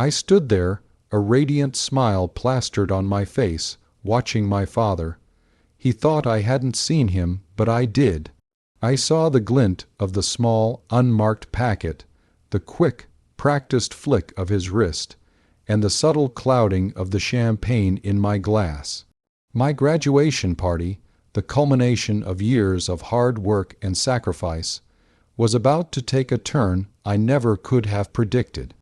I stood there, a radiant smile plastered on my face, watching my father. He thought I hadn't seen him, but I did. I saw the glint of the small, unmarked packet, the quick, practiced flick of his wrist, and the subtle clouding of the champagne in my glass. My graduation party, the culmination of years of hard work and sacrifice, was about to take a turn I never could have predicted.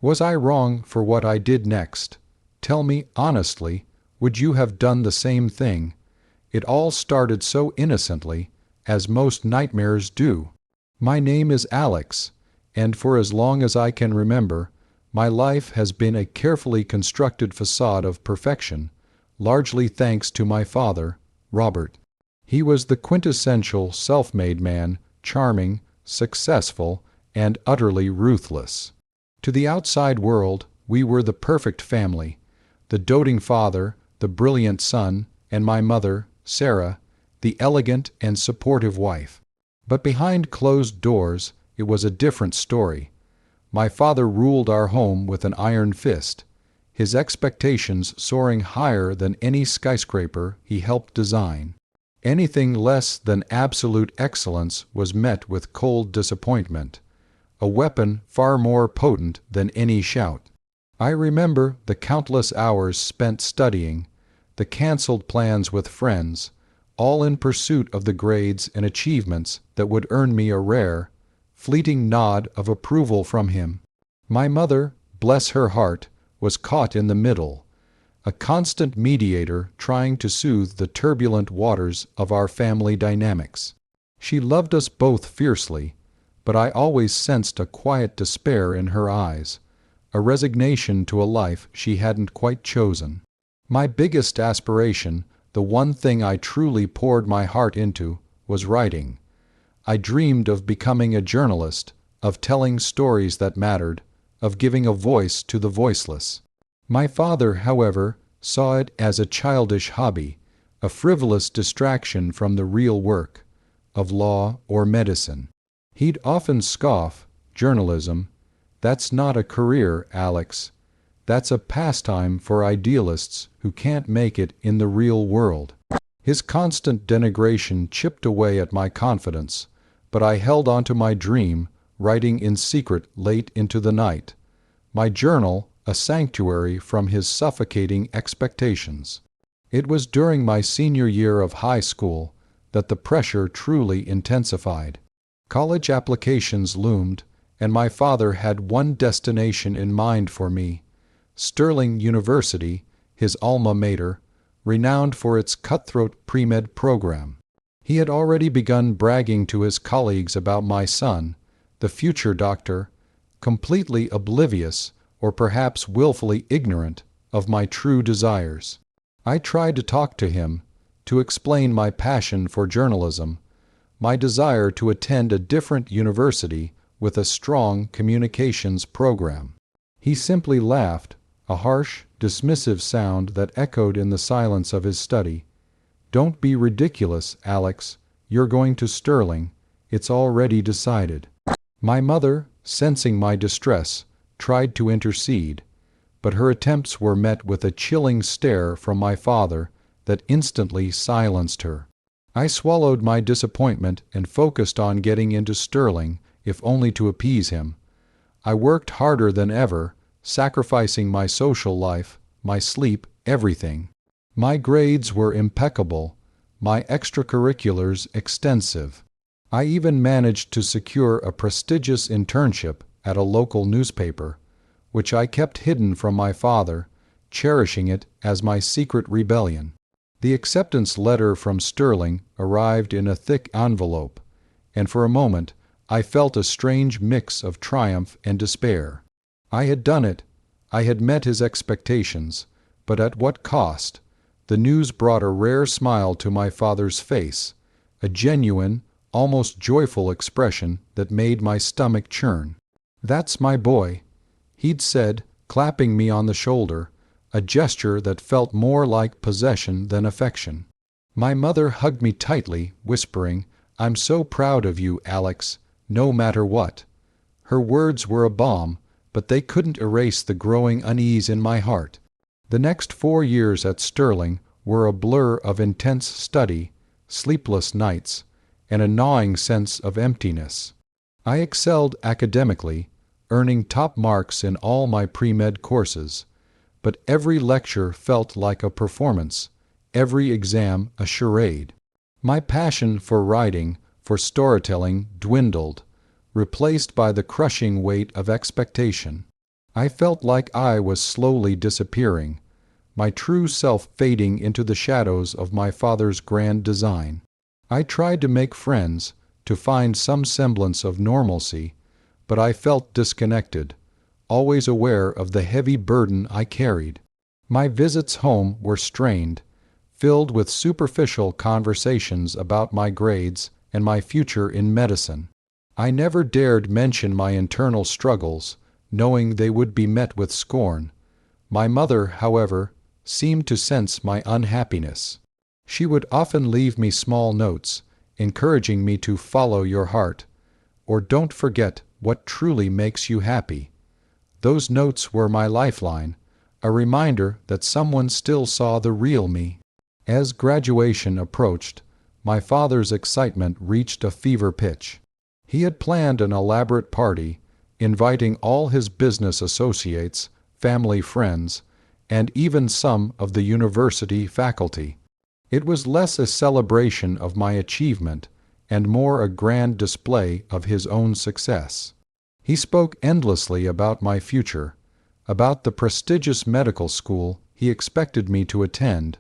Was I wrong for what I did next? Tell me honestly, would you have done the same thing? It all started so innocently, as most nightmares do. My name is Alex, and for as long as I can remember, my life has been a carefully constructed facade of perfection, largely thanks to my father, Robert. He was the quintessential self-made man, charming, successful, and utterly ruthless. To the outside world, we were the perfect family, the doting father, the brilliant son, and my mother, Sarah, the elegant and supportive wife. But behind closed doors, it was a different story. My father ruled our home with an iron fist, his expectations soaring higher than any skyscraper he helped design. Anything less than absolute excellence was met with cold disappointment, a weapon far more potent than any shout. I remember the countless hours spent studying, the canceled plans with friends, all in pursuit of the grades and achievements that would earn me a rare, fleeting nod of approval from him. My mother, bless her heart, was caught in the middle, a constant mediator trying to soothe the turbulent waters of our family dynamics. She loved us both fiercely, but I always sensed a quiet despair in her eyes, a resignation to a life she hadn't quite chosen. My biggest aspiration, the one thing I truly poured my heart into, was writing. I dreamed of becoming a journalist, of telling stories that mattered, of giving a voice to the voiceless. My father, however, saw it as a childish hobby, a frivolous distraction from the real work of law or medicine. He'd often scoff, "Journalism? That's not a career, Alex. That's a pastime for idealists who can't make it in the real world." His constant denigration chipped away at my confidence, but I held on to my dream, writing in secret late into the night. My journal, a sanctuary from his suffocating expectations. It was during my senior year of high school that the pressure truly intensified. College applications loomed, and my father had one destination in mind for me: Sterling University, his alma mater, renowned for its cutthroat pre-med program. He had already begun bragging to his colleagues about my son, the future doctor, completely oblivious, or perhaps willfully ignorant, of my true desires. I tried to talk to him, to explain my passion for journalism, my desire to attend a different university with a strong communications program. He simply laughed, a harsh, dismissive sound that echoed in the silence of his study. "Don't be ridiculous, Alex. You're going to Sterling. It's already decided." My mother, sensing my distress, tried to intercede, but her attempts were met with a chilling stare from my father that instantly silenced her. I swallowed my disappointment and focused on getting into Sterling, if only to appease him. I worked harder than ever, sacrificing my social life, my sleep, everything. My grades were impeccable, my extracurriculars extensive. I even managed to secure a prestigious internship at a local newspaper, which I kept hidden from my father, cherishing it as my secret rebellion. The acceptance letter from Sterling arrived in a thick envelope, and for a moment I felt a strange mix of triumph and despair. I had done it. I had met his expectations, but at what cost? The news brought a rare smile to my father's face, a genuine, almost joyful expression that made my stomach churn. "That's my boy," he'd said, clapping me on the shoulder, a gesture that felt more like possession than affection. My mother hugged me tightly, whispering, "I'm so proud of you, Alex, no matter what." Her words were a balm, but they couldn't erase the growing unease in my heart. The next 4 years at Sterling were a blur of intense study, sleepless nights, and a gnawing sense of emptiness. I excelled academically, earning top marks in all my pre-med courses, but every lecture felt like a performance, every exam a charade. My passion for writing, for storytelling, dwindled, replaced by the crushing weight of expectation. I felt like I was slowly disappearing, my true self fading into the shadows of my father's grand design. I tried to make friends, to find some semblance of normalcy, but I felt disconnected, always aware of the heavy burden I carried. My visits home were strained, filled with superficial conversations about my grades and my future in medicine. I never dared mention my internal struggles, knowing they would be met with scorn. My mother, however, seemed to sense my unhappiness. She would often leave me small notes, encouraging me to follow your heart, or don't forget what truly makes you happy. Those notes were my lifeline, a reminder that someone still saw the real me. As graduation approached, my father's excitement reached a fever pitch. He had planned an elaborate party, inviting all his business associates, family friends, and even some of the university faculty. It was less a celebration of my achievement and more a grand display of his own success. He spoke endlessly about my future, about the prestigious medical school he expected me to attend,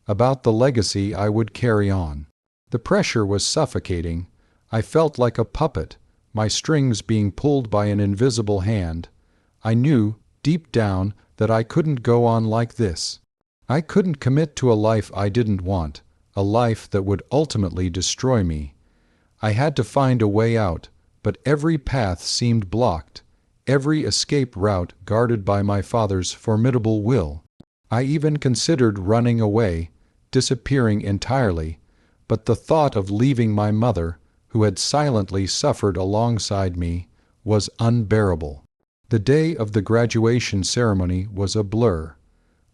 about the legacy I would carry on. The pressure was suffocating. I felt like a puppet, my strings being pulled by an invisible hand. I knew, deep down, that I couldn't go on like this. I couldn't commit to a life I didn't want, a life that would ultimately destroy me. I had to find a way out, but every path seemed blocked, every escape route guarded by my father's formidable will. I even considered running away, disappearing entirely, but the thought of leaving my mother, who had silently suffered alongside me, was unbearable. The day of the graduation ceremony was a blur.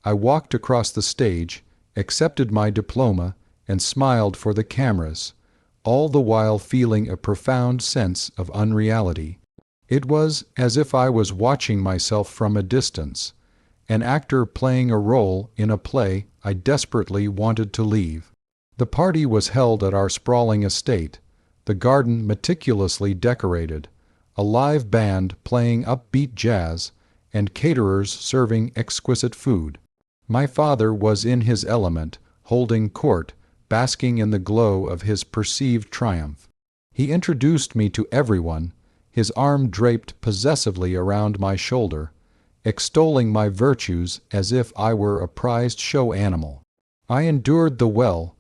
I walked across the stage, accepted my diploma, and smiled for the cameras, all the while feeling a profound sense of unreality. It was as if I was watching myself from a distance, an actor playing a role in a play I desperately wanted to leave. The party was held at our sprawling estate, the garden meticulously decorated, a live band playing upbeat jazz, and caterers serving exquisite food. My father was in his element, holding court, basking in the glow of his perceived triumph. He introduced me to everyone, his arm draped possessively around my shoulder, extolling my virtues as if I were a prized show animal. I endured the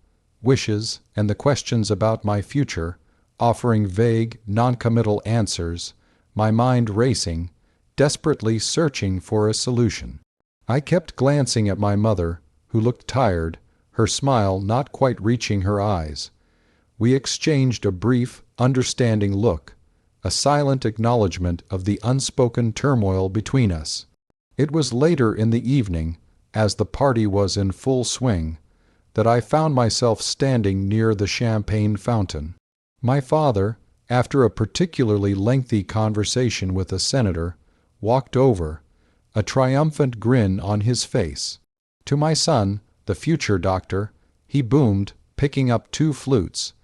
wishes and the questions about my future, offering vague, noncommittal answers, my mind racing, desperately searching for a solution. I kept glancing at my mother, who looked tired, her smile not quite reaching her eyes. We exchanged a brief, understanding look, a silent acknowledgment of the unspoken turmoil between us. It was later in the evening, as the party was in full swing, that I found myself standing near the champagne fountain. My father, after a particularly lengthy conversation with a senator, walked over, a triumphant grin on his face. To my son, the future doctor, he boomed, picking up 2 flutes.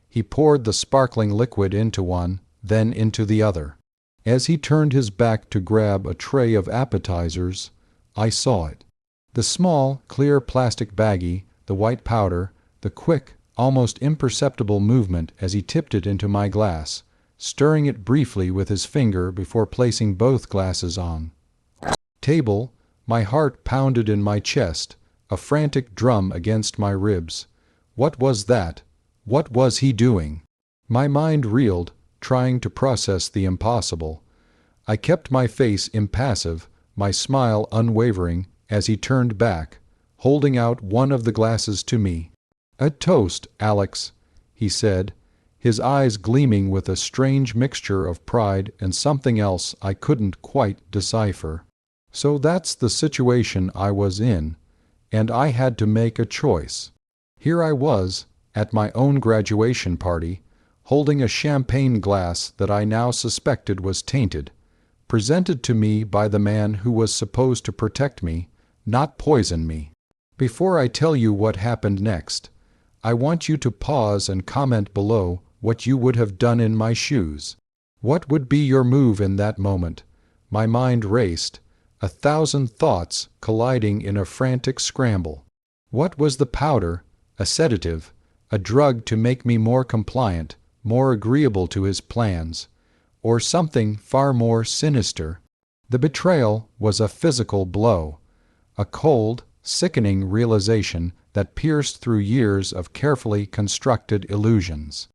He poured the sparkling liquid into one, then into the other. As he turned his back to grab a tray of appetizers, I saw it. The small, clear plastic baggie, the white powder, the quick, almost imperceptible movement as he tipped it into my glass, stirring it briefly with his finger before placing both glasses on. Table, my heart pounded in my chest, a frantic drum against my ribs. What was that? What was he doing? My mind reeled, trying to process the impossible. I kept my face impassive, my smile unwavering, as he turned back, holding out one of the glasses to me. "A toast, Alex," he said, his eyes gleaming with a strange mixture of pride and something else I couldn't quite decipher. So that's the situation I was in, and I had to make a choice. Here I was, at my own graduation party, holding a champagne glass that I now suspected was tainted, presented to me by the man who was supposed to protect me, not poison me. Before I tell you what happened next, I want you to pause and comment below what you would have done in my shoes. What would be your move in that moment? My mind raced, 1,000 thoughts colliding in a frantic scramble. What was the powder, a sedative, a drug to make me more compliant, more agreeable to his plans, or something far more sinister? The betrayal was a physical blow, a cold, sickening realization that pierced through years of carefully constructed illusions.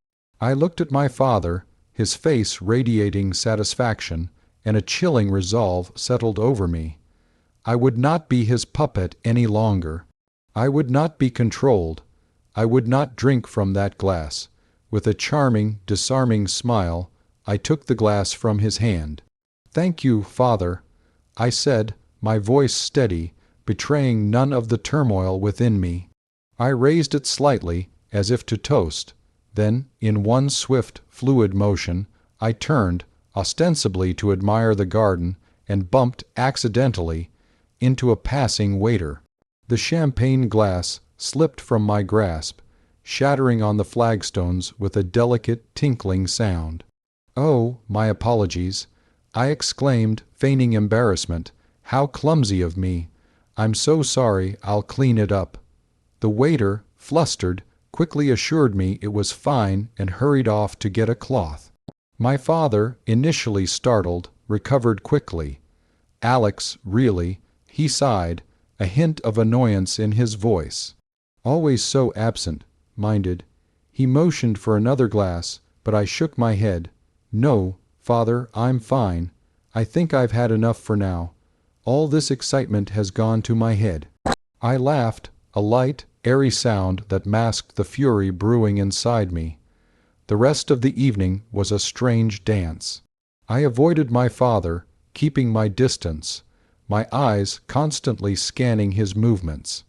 I looked at my father, his face radiating satisfaction, and a chilling resolve settled over me. I would not be his puppet any longer. I would not be controlled. I would not drink from that glass. With a charming, disarming smile, I took the glass from his hand. "Thank you, Father," I said, my voice steady, betraying none of the turmoil within me. I raised it slightly, as if to toast. Then, in one swift, fluid motion, I turned, ostensibly to admire the garden, and bumped accidentally into a passing waiter. The champagne glass slipped from my grasp, shattering on the flagstones with a delicate, tinkling sound. "Oh, my apologies," I exclaimed, feigning embarrassment. "How clumsy of me. I'm so sorry, I'll clean it up." The waiter, flustered, quickly assured me it was fine and hurried off to get a cloth. My father, initially startled, recovered quickly. "Alex, really," he sighed, a hint of annoyance in his voice. Always so absent-minded. He motioned for another glass, but I shook my head. "No, Father, I'm fine. I think I've had enough for now. All this excitement has gone to my head." I laughed, a light, airy sound that masked the fury brewing inside me. The rest of the evening was a strange dance. I avoided my father, keeping my distance, my eyes constantly scanning his movements.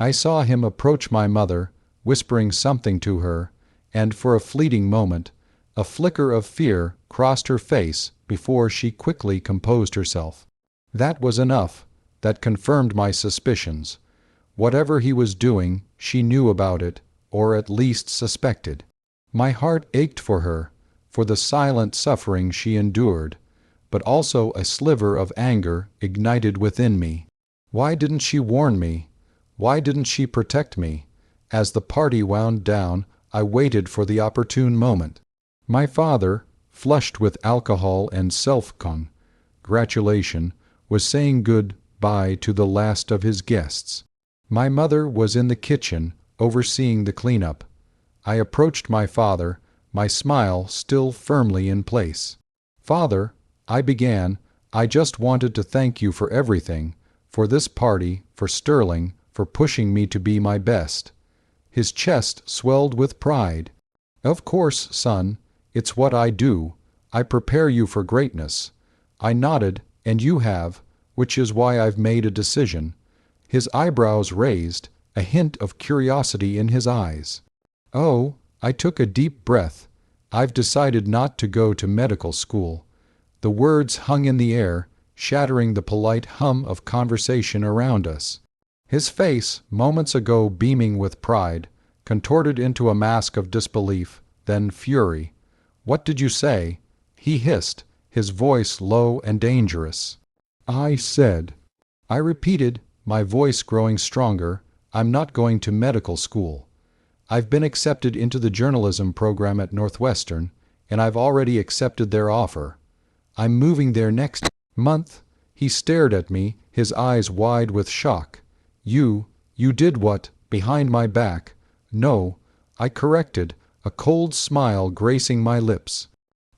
I saw him approach my mother, whispering something to her, and for a fleeting moment, a flicker of fear crossed her face before she quickly composed herself. That was enough. That confirmed my suspicions. Whatever he was doing, she knew about it, or at least suspected. My heart ached for her, for the silent suffering she endured, but also a sliver of anger ignited within me. Why didn't she warn me? Why didn't she protect me? As the party wound down, I waited for the opportune moment. My father, flushed with alcohol and self-congratulation, was saying good-bye to the last of his guests. My mother was in the kitchen, overseeing the cleanup. I approached my father, my smile still firmly in place. "Father," I began, "I just wanted to thank you for everything, for this party, for Sterling, for pushing me to be my best." His chest swelled with pride. "Of course, son, it's what I do. I prepare you for greatness." I nodded, "And you have, which is why I've made a decision." His eyebrows raised, a hint of curiosity in his eyes. "Oh," I took a deep breath. "I've decided not to go to medical school." The words hung in the air, shattering the polite hum of conversation around us. His face, moments ago beaming with pride, contorted into a mask of disbelief, then fury. "What did you say?" he hissed, his voice low and dangerous. "I said," I repeated, my voice growing stronger, "I'm not going to medical school. I've been accepted into the journalism program at Northwestern, and I've already accepted their offer. I'm moving there next month." He stared at me, his eyes wide with shock. You did what, behind my back?" "No," I corrected, a cold smile gracing my lips.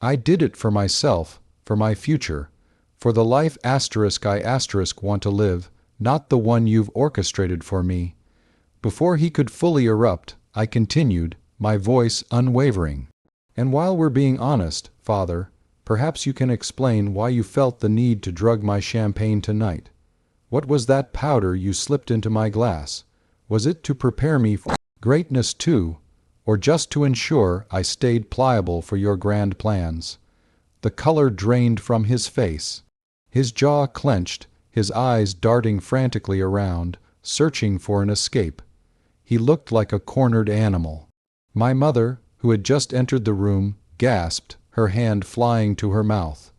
"I did it for myself, for my future, for the life I want to live, not the one you've orchestrated for me." Before he could fully erupt, I continued, my voice unwavering. And while we're being honest, Father, perhaps you can explain why you felt the need to drug my champagne tonight. What was that powder you slipped into my glass? Was it to prepare me for greatness too, or just to ensure I stayed pliable for your grand plans? The color drained from his face. His jaw clenched, his eyes darting frantically around, searching for an escape. He looked like a cornered animal. My mother, who had just entered the room, gasped, her hand flying to her mouth.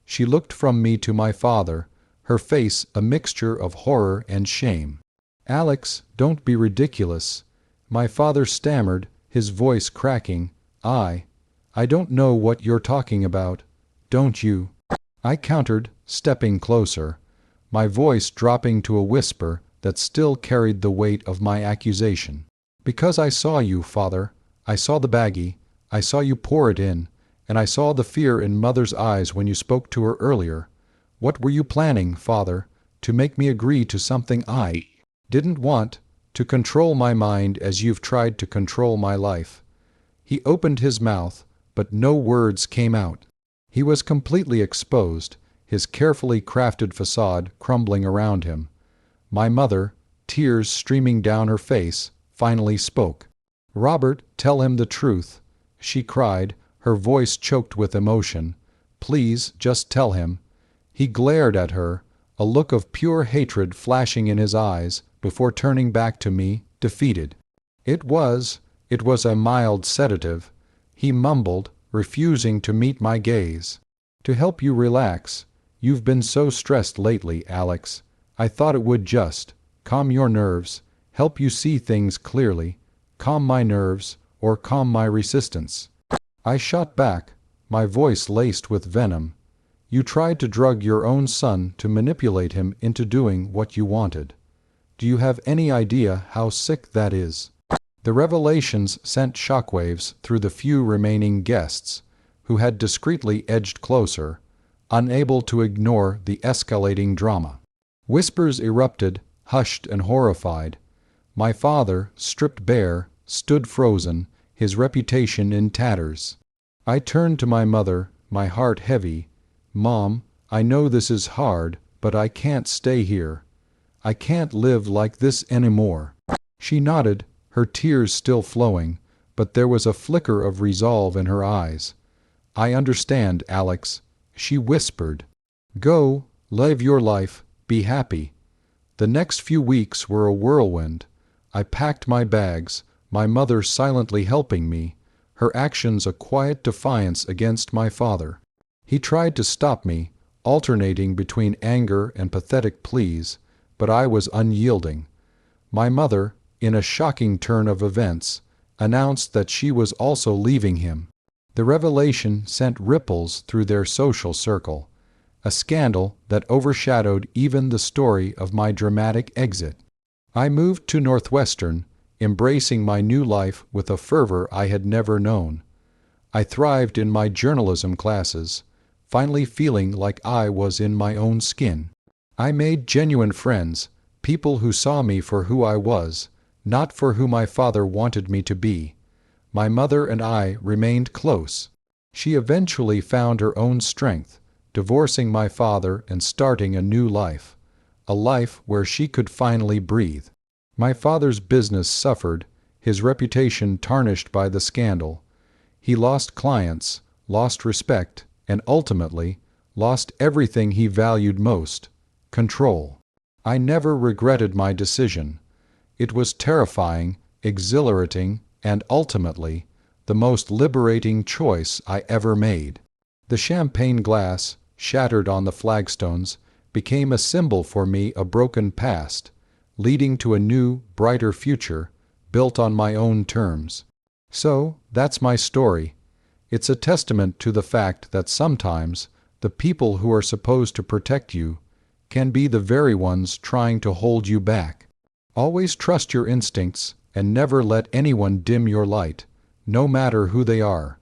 She looked from me to my father, her face a mixture of horror and shame. "Alex, don't be ridiculous." My father stammered, his voice cracking. I don't know what you're talking about. Don't you?" I countered, stepping closer, my voice dropping to a whisper that still carried the weight of my accusation. "Because I saw you, Father. I saw the baggie, I saw you pour it in, and I saw the fear in Mother's eyes when you spoke to her earlier. What were you planning, Father? To make me agree to something I didn't want, to control my mind as you've tried to control my life." He opened his mouth, but no words came out. He was completely exposed, his carefully crafted facade crumbling around him. My mother, tears streaming down her face, finally spoke. "Robert, tell him the truth," she cried, her voice choked with emotion. "Please, just tell him." He glared at her, a look of pure hatred flashing in his eyes, before turning back to me, defeated. It was a mild sedative," he mumbled, refusing to meet my gaze. "To help you relax. You've been so stressed lately, Alex. I thought it would just calm your nerves, help you see things clearly. Calm my nerves, or calm my resistance." I shot back, my voice laced with venom. "You tried to drug your own son to manipulate him into doing what you wanted. Do you have any idea how sick that is?" The revelations sent shockwaves through the few remaining guests, who had discreetly edged closer, unable to ignore the escalating drama. Whispers erupted, hushed and horrified. My father, stripped bare, stood frozen, his reputation in tatters. I turned to my mother, my heart heavy. "Mom, I know this is hard, but I can't stay here. I can't live like this anymore." She nodded, her tears still flowing, but there was a flicker of resolve in her eyes. "I understand, Alex," she whispered. "Go, live your life, be happy." The next few weeks were a whirlwind. I packed my bags, my mother silently helping me, her actions a quiet defiance against my father. He tried to stop me, alternating between anger and pathetic pleas, but I was unyielding. My mother, in a shocking turn of events, announced that she was also leaving him. The revelation sent ripples through their social circle, a scandal that overshadowed even the story of my dramatic exit. I moved to Northwestern, embracing my new life with a fervor I had never known. I thrived in my journalism classes, finally feeling like I was in my own skin. I made genuine friends, people who saw me for who I was, not for who my father wanted me to be. My mother and I remained close. She eventually found her own strength, divorcing my father and starting a new life, a life where she could finally breathe. My father's business suffered, his reputation tarnished by the scandal. He lost clients, lost respect, and ultimately lost everything he valued most: control. I never regretted my decision. It was terrifying, exhilarating, and ultimately the most liberating choice I ever made. The champagne glass, shattered on the flagstones, became a symbol for me, a broken past, leading to a new, brighter future, built on my own terms. So, that's my story. It's a testament to the fact that sometimes the people who are supposed to protect you can be the very ones trying to hold you back. Always trust your instincts and never let anyone dim your light, no matter who they are.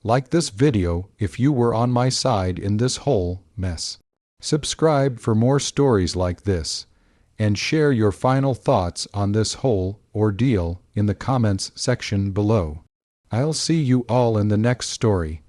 Like this video if you were on my side in this whole mess. Subscribe for more stories like this, and share your final thoughts on this whole ordeal in the comments section below. I'll see you all in the next story.